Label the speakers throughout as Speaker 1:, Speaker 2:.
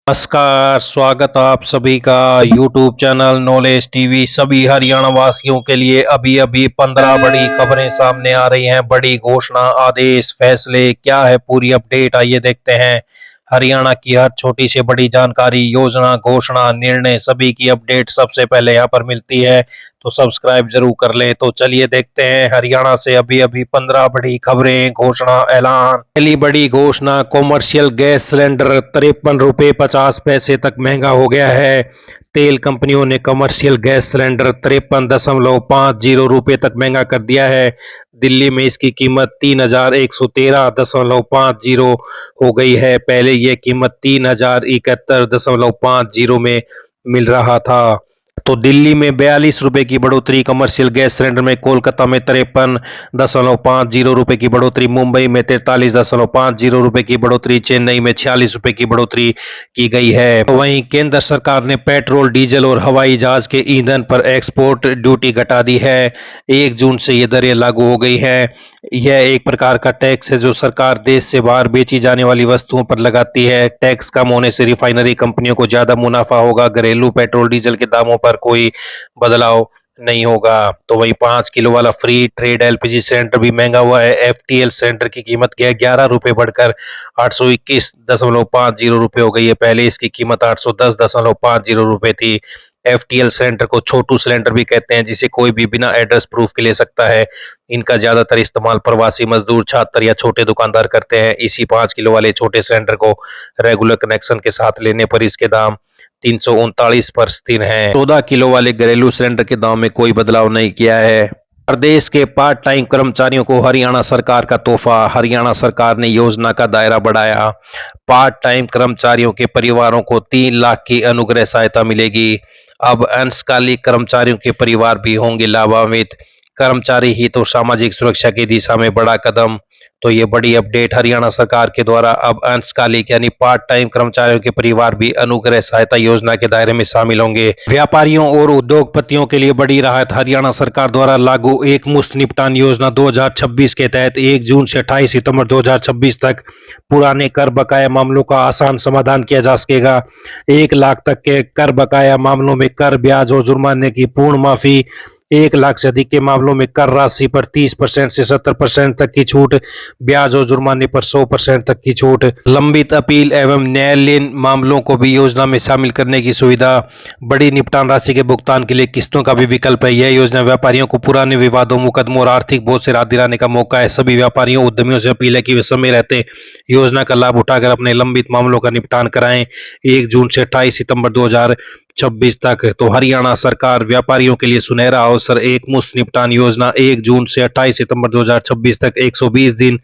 Speaker 1: नमस्कार, स्वागत आप सभी का यूट्यूब चैनल नॉलेज टीवी। सभी हरियाणा वासियों के लिए अभी अभी 15 बड़ी खबरें सामने आ रही हैं। बड़ी घोषणा, आदेश, फैसले, क्या है पूरी अपडेट, आइए देखते हैं। हरियाणा की हर छोटी से बड़ी जानकारी, योजना, घोषणा, निर्णय, सभी की अपडेट सबसे पहले यहाँ पर मिलती है, तो सब्सक्राइब जरूर कर लें। तो चलिए देखते हैं हरियाणा से अभी अभी 15 बड़ी खबरें, घोषणा, ऐलान। पहली बड़ी घोषणा, कॉमर्शियल गैस सिलेंडर 53 रुपये 50 पैसे तक महंगा हो गया है। तेल कंपनियों ने कमर्शियल गैस सिलेंडर 53.50 रुपये तक महंगा कर दिया है। दिल्ली में इसकी कीमत 3113.50 हो गई है। पहले यह कीमत 3071.50 में मिल रहा था। तो दिल्ली में 42 रुपए की बढ़ोतरी कमर्शियल गैस सिलेंडर में, कोलकाता में 53.50 रुपए की बढ़ोतरी, मुंबई में 43.50 रुपए की बढ़ोतरी, चेन्नई में 46 रुपए की बढ़ोतरी की गई है। तो वहीं केंद्र सरकार ने पेट्रोल, डीजल और हवाई जहाज के ईंधन पर एक्सपोर्ट ड्यूटी घटा दी है। 1 जून से ये दरें लागू हो गई है। यह एक प्रकार का टैक्स है जो सरकार देश से बाहर बेची जाने वाली वस्तुओं पर लगाती है। टैक्स कम होने से रिफाइनरी कंपनियों को ज्यादा मुनाफा होगा। घरेलू पेट्रोल डीजल के दामों पर कोई बदलाव नहीं होगा। तो वही 5 किलो वाला फ्री ट्रेड एलपीजी सिलेंडर भी महंगा हुआ है। एफटीएल सिलेंडर की कीमत 11 रुपए बढ़कर 821.50 रुपए हो गई है। पहले इसकी कीमत 810.50 रुपए थी। एफटीएल सिलेंडर को छोटू सिलेंडर भी कहते हैं, जिसे कोई भी बिना एड्रेस प्रूफ के ले सकता है। इनका ज्यादातर इस्तेमाल प्रवासी मजदूर, छात्र या छोटे दुकानदार करते हैं। इसी 5 किलो वाले छोटे सिलेंडर को रेगुलर कनेक्शन के साथ लेने पर इसके दाम 339 पर स्थिर हैं। 14 किलो वाले घरेलू सिलेंडर के दाम में कोई बदलाव नहीं किया है। प्रदेश के पार्ट टाइम कर्मचारियों को हरियाणा सरकार का तोहफा। हरियाणा सरकार ने योजना का दायरा बढ़ाया। पार्ट टाइम कर्मचारियों के परिवारों को 3 लाख की अनुग्रह सहायता मिलेगी। अब अंशकालिक कर्मचारियों के परिवार भी होंगे लाभान्वित। कर्मचारी हित और सामाजिक सुरक्षा की दिशा में बड़ा कदम। तो ये बड़ी अपडेट हरियाणा सरकार के द्वारा अब अंशकालिक यानी पार्ट टाइम कर्मचारियों के परिवार भी अनुग्रह सहायता योजना के दायरे में शामिल होंगे। व्यापारियों और उद्योगपतियों के लिए बड़ी राहत। हरियाणा सरकार द्वारा लागू एक मुश्त निपटान योजना 2026 के तहत 1 जून से 28 सितंबर 2026 तक पुराने कर बकाया मामलों का आसान समाधान किया जा सकेगा। 1 लाख तक के कर बकाया मामलों में कर, ब्याज और जुर्माने की पूर्ण माफी। 1 लाख से अधिक के मामलों में कर राशि पर 30% से 70% तक की छूट, ब्याज और जुर्माने पर 100% तक की छूट। लंबित अपील एवं न्यायालयीन मामलों को भी योजना में शामिल करने की सुविधा। बड़ी निपटान राशि के भुगतान के लिए किस्तों का भी विकल्प है। यह योजना व्यापारियों को पुराने विवादों, मुकदमों और आर्थिक बोझ से राहत दिलाने का मौका है। सभी व्यापारियों, उद्यमियों से अपील है कि वे समय रहते योजना का लाभ उठाकर अपने लंबित मामलों का निपटान कराएं। 1 जून से 28 सितंबर 2026 तक। तो हरियाणा सरकार व्यापारियों के लिए सुनहरा अवसर, एक मुश्त निपटान योजना 1 जून से 28 सितंबर 2026 तक 120 दिन।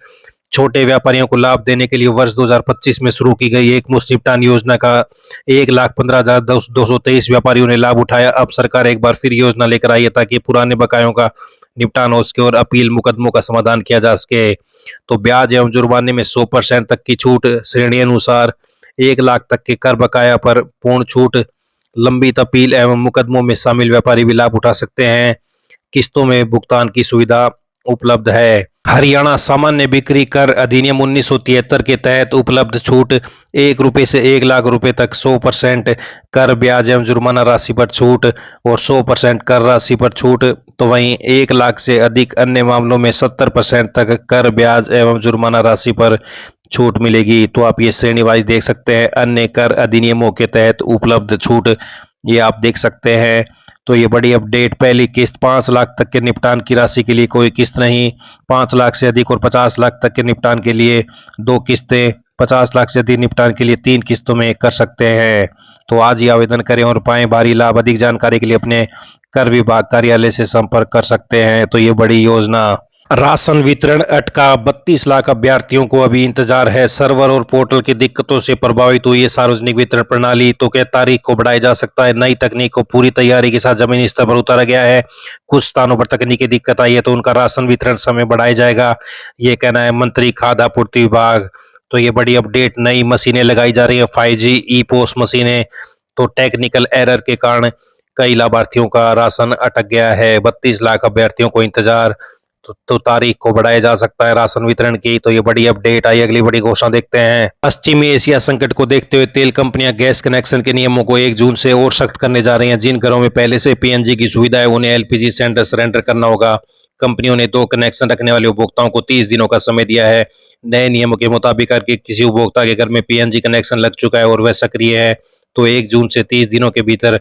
Speaker 1: छोटे व्यापारियों को लाभ देने के लिए वर्ष 2025 में शुरू की गई एक मुश्त निपटान योजना का 1,15,223 व्यापारियों ने लाभ उठाया। अब सरकार एक बार फिर योजना लेकर आई है ताकि पुराने बकायों का निपटान हो सके और अपील मुकदमों का समाधान किया जा सके। तो ब्याज एवं जुर्माने में 100% तक की छूट श्रेणी अनुसार। 1 लाख तक के कर बकाया पर पूर्ण छूट। लंबित अपील एवं मुकदमों में शामिल व्यापारी भी लाभ उठा सकते हैं। किस्तों में भुगतान की सुविधा उपलब्ध है। हरियाणा सामान्य बिक्री कर अधिनियम 1973 के तहत उपलब्ध छूट। 1 रुपए से 1 लाख रुपए तक 100% कर, ब्याज एवं जुर्माना राशि पर छूट और 100% कर राशि पर छूट। तो वहीं 1 लाख से अधिक अन्य मामलों में 70% तक कर, ब्याज एवं जुर्माना राशि पर छूट मिलेगी। तो आप ये श्रेणी वाइज देख सकते हैं, अन्य कर अधिनियमों के तहत उपलब्ध छूट, ये आप देख सकते हैं। तो ये बड़ी अपडेट। पहली किस्त 5 लाख तक के निपटान की राशि के लिए कोई किस्त नहीं। 5 लाख से अधिक और 50 लाख तक के निपटान के लिए 2 किस्तें। 50 लाख से अधिक निपटान के लिए 3 किस्तों में कर सकते हैं। तो आज ही आवेदन करें और पाएं भारी लाभ। अधिक जानकारी के लिए अपने कर विभाग कार्यालय से संपर्क कर सकते हैं। तो ये बड़ी योजना। राशन वितरण अटका। 32 लाख अभ्यर्थियों को अभी इंतजार है। सर्वर और पोर्टल की दिक्कतों से प्रभावित हुई है सार्वजनिक वितरण प्रणाली। तो क्या तारीख को बढ़ाया जा सकता है? नई तकनीक को पूरी तैयारी के साथ जमीनी स्तर पर उतारा गया है। कुछ स्थानों पर तकनीकी दिक्कत आई है तो उनका राशन वितरण समय बढ़ाया जाएगा, ये कहना है मंत्री खाद्य आपूर्ति विभाग। तो ये बड़ी अपडेट। नई मशीनें लगाई जा रही है, 5G ई पोस्ट मशीनें। तो टेक्निकल एरर के कारण कई लाभार्थियों का राशन अटक गया है। 32 लाख अभ्यर्थियों को इंतजार। तो तारीख को बढ़ाया जा सकता है राशन वितरण की। तो ये बड़ी अपडेट आई। अगली बड़ी घोषणा देखते हैं। पश्चिमी एशिया संकट को देखते हुए तेल कंपनियां गैस कनेक्शन के नियमों को 1 जून से और सख्त करने जा रही हैं। जिन घरों में पहले से पीएनजी की सुविधा है उन्हें एलपीजी सिलेंडर सरेंडर करना होगा। कंपनियों ने 2 कनेक्शन रखने वाले उपभोक्ताओं को 30 दिनों का समय दिया है। नए नियमों के मुताबिक अगर किसी उपभोक्ता के घर में पीएनजी कनेक्शन लग चुका है और वह सक्रिय है तो 1 जून से 30 दिनों के भीतर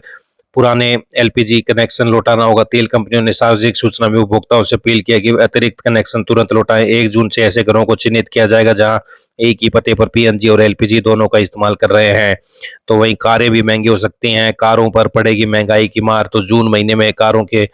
Speaker 1: पुराने एलपीजी कनेक्शन लौटाना होगा। तेल कंपनियों ने सार्वजनिक सूचना में उपभोक्ताओं से अपील किया कि अतिरिक्त कनेक्शन तुरंत लौटाएं। 1 जून से ऐसे घरों को चिन्हित किया जाएगा जहां एक ही पते पर पीएनजी और एलपीजी दोनों का इस्तेमाल कर रहे हैं। तो वहीं कारें भी महंगी हो सकती हैं। कारों पर पड़ेगी महंगाई की मार। तो जून महीने में कारों के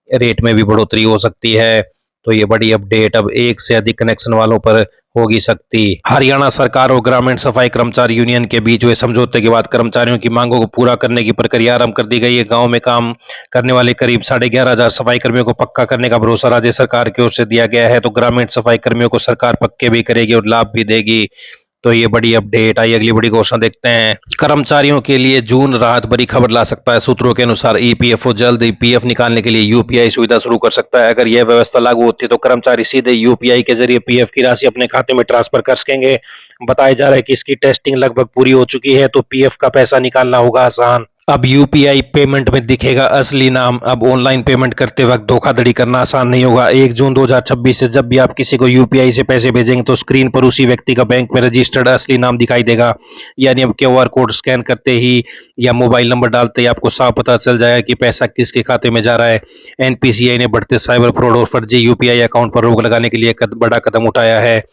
Speaker 1: रेट में भी बढ़ोतरी हो सकती है। तो ये बड़ी अपडेट अब 1 से अधिक कनेक्शन वालों पर होगी सख्ती। हरियाणा सरकार और ग्रामीण सफाई कर्मचारी यूनियन के बीच हुए समझौते के बाद कर्मचारियों की मांगों को पूरा करने की प्रक्रिया आरंभ कर दी गई है। गांव में काम करने वाले करीब 11,500 सफाई कर्मियों को पक्का करने का भरोसा राज्य सरकार की ओर से दिया गया है। तो ग्रामीण सफाई कर्मियों को सरकार पक्के भी करेगी और लाभ भी देगी। तो ये बड़ी अपडेट आई। अगली बड़ी घोषणा देखते हैं। कर्मचारियों के लिए जून राहत भरी खबर ला सकता है। सूत्रों के अनुसार ईपीएफओ जल्द ही पीएफ निकालने के लिए यूपीआई सुविधा शुरू कर सकता है। अगर यह व्यवस्था लागू होती है तो कर्मचारी सीधे यूपीआई के जरिए पीएफ की राशि अपने खाते में ट्रांसफर कर सकेंगे। बताया जा रहा है कि इसकी टेस्टिंग लगभग पूरी हो चुकी है। तो पीएफ का पैसा निकालना होगा आसान। अब यूपीआई पेमेंट में दिखेगा असली नाम। अब ऑनलाइन पेमेंट करते वक्त धोखाधड़ी करना आसान नहीं होगा। 1 जून 2026 से जब भी आप किसी को यूपीआई से पैसे भेजेंगे तो स्क्रीन पर उसी व्यक्ति का बैंक में रजिस्टर्ड असली नाम दिखाई देगा। यानी अब क्यूआर कोड स्कैन करते ही या मोबाइल नंबर डालते ही आपको साफ पता चल जाएगा कि पैसा किसके खाते में जा रहा है। एनपीसीआई ने बढ़ते साइबर फ्रॉड और फर्जी यूपीआई अकाउंट पर रोक लगाने के लिए बड़ा कदम उठाया है।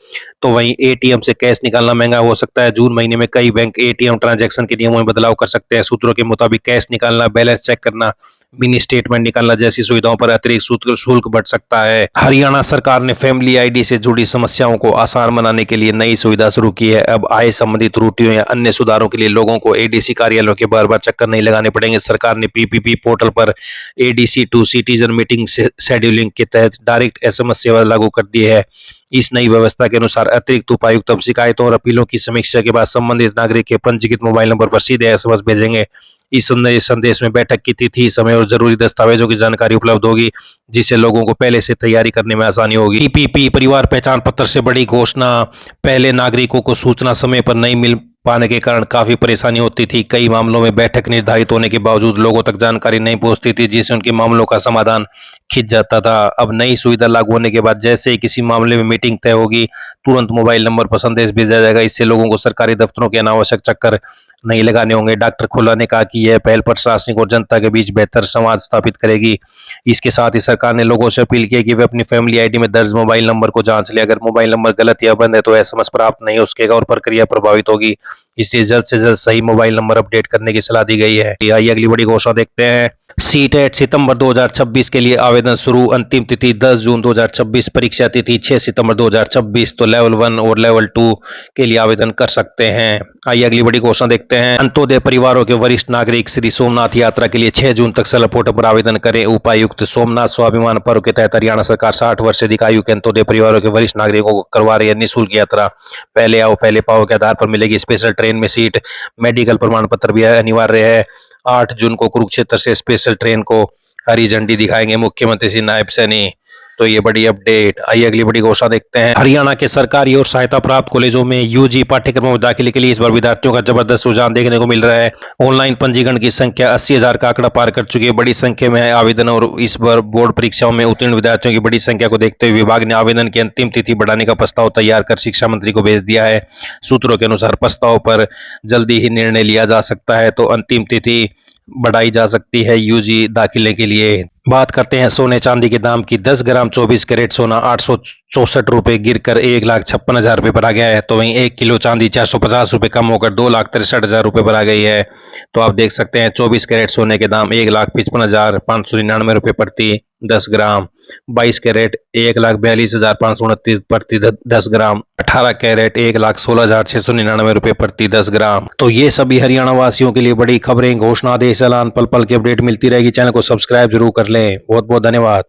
Speaker 1: तो वहीं एटीएम से कैश निकालना महंगा हो सकता है। जून महीने में कई बैंक एटीएम ट्रांजैक्शन के नियमों में बदलाव कर सकते हैं। सूत्रों के मुताबिक कैश निकालना, बैलेंस चेक करना, मिनी स्टेटमेंट निकालना जैसी सुविधाओं पर अतिरिक्त शुल्क बढ़ सकता है। हरियाणा सरकार ने फैमिली आईडी से जुड़ी समस्याओं को आसान बनाने के लिए नई सुविधा शुरू की है। अब आय संबंधी त्रुटियों या अन्य सुधारों के लिए लोगों को एडीसी कार्यालयों के बार-बार चक्कर नहीं लगाने पड़ेंगे। सरकार ने पीपीपी पोर्टल पर ADC to citizen meeting scheduling के तहत डायरेक्ट एसएमएस सेवा लागू कर दी है। इस नई व्यवस्था के अनुसार अतिरिक्त उपायुक्त अब शिकायतों और अपीलों की समीक्षा के बाद संबंधित नागरिक के पंजीकृत मोबाइल नंबर पर सीधे एसएमएस भेजेंगे। इस संदेश में बैठक की तिथि, समय और जरूरी दस्तावेजों की जानकारी उपलब्ध होगी, जिससे लोगों को पहले से तैयारी करने में आसानी होगी। पीपीपी परिवार पहचान पत्र से बड़ी घोषणा। पहले नागरिकों को सूचना समय पर नहीं मिल पाने के कारण काफी परेशानी होती थी। कई मामलों में बैठक निर्धारित होने के बावजूद लोगों तक जानकारी नहीं पहुंचती थी, जिससे उनके मामलों का समाधान खिंच जाता था। अब नई सुविधा लागू होने के बाद जैसे ही किसी मामले में मीटिंग तय होगी, तुरंत मोबाइल नंबर पर संदेश भेजा जाएगा। इससे लोगों को सरकारी दफ्तरों के अनावश्यक चक्कर नहीं लगाने होंगे। डॉक्टर खुल्ला ने कहा कि यह पहल प्रशासनिक और जनता के बीच बेहतर संवाद स्थापित करेगी। इसके साथ ही सरकार ने लोगों से अपील की है कि वे अपनी फैमिली आईडी में दर्ज मोबाइल नंबर को जांच लें। अगर मोबाइल नंबर गलत या बंद है तो एसएमएस प्राप्त नहीं हो सकेगा और प्रक्रिया प्रभावित होगी। इसलिए जल्द से जल्द सही मोबाइल नंबर अपडेट करने की सलाह दी गई है। आइए अगली बड़ी घोषणा देखते हैं। सीटेट सितंबर 2026 के लिए आवेदन शुरू। अंतिम तिथि 10 जून 2026, परीक्षा तिथि 6 सितंबर 2026। तो लेवल 1 और लेवल 2 के लिए आवेदन कर सकते हैं। आइए अगली बड़ी घोषणा देखते हैं। अंत्योदय परिवारों के वरिष्ठ नागरिक श्री सोमनाथ यात्रा के लिए 6 जून तक सेल्फ पोर्टल पर आवेदन करें। उपायुक्त सोमनाथ स्वाभिमान पर्व के तहत हरियाणा सरकार 60 वर्ष से अधिक आयु के अंत्योदय परिवारों के वरिष्ठ नागरिकों को करवा रही है निःशुल्क यात्रा। पहले आओ पहले पाओ के आधार पर मिलेगी स्पेशल ट्रेन में सीट। मेडिकल प्रमाण पत्र भी अनिवार्य है। 8 जून को कुरुक्षेत्र से स्पेशल ट्रेन को हरी झंडी दिखाएंगे मुख्यमंत्री श्री नायब सैनी। तो ये बड़ी अपडेट। आइए अगली बड़ी घोषणा देखते हैं। हरियाणा के सरकारी और सहायता प्राप्त कॉलेजों में यूजी पाठ्यक्रमों में दाखिले के लिए इस बार विद्यार्थियों का जबरदस्त रुझान देखने को मिल रहा है। ऑनलाइन पंजीकरण की संख्या 80,000 का आंकड़ा पार कर चुकी है। बड़ी संख्या में आवेदन और इस बार बोर्ड परीक्षाओं में उत्तीर्ण विद्यार्थियों की बड़ी संख्या को देखते हुए विभाग ने आवेदन की अंतिम तिथि बढ़ाने का प्रस्ताव तैयार कर शिक्षा मंत्री को भेज दिया है। सूत्रों के अनुसार प्रस्ताव पर जल्दी ही निर्णय लिया जा सकता है। तो अंतिम तिथि बढ़ाई जा सकती है यूजी दाखिले के लिए। बात करते हैं सोने चांदी के दाम की। 10 ग्राम 24 कैरेट सोना 864 रुपए गिरकर 1,56,000 रुपए पर आ गया है। तो वहीं 1 किलो चांदी 450 रुपए कम होकर 2,63,000 रुपए पर आ गई है। तो आप देख सकते हैं 24 कैरेट सोने के दाम 1,55,599 रुपए प्रति 10 ग्राम। 22 कैरेट 1,42,529 प्रति 10 ग्राम। 18 कैरेट 1,16,699 रुपए प्रति 10 ग्राम। तो ये सभी हरियाणा वासियों के लिए बड़ी खबरें, घोषणा, आदेश, ऐलान, पल पल की अपडेट मिलती रहेगी। चैनल को सब्सक्राइब जरूर कर लें। बहुत बहुत धन्यवाद।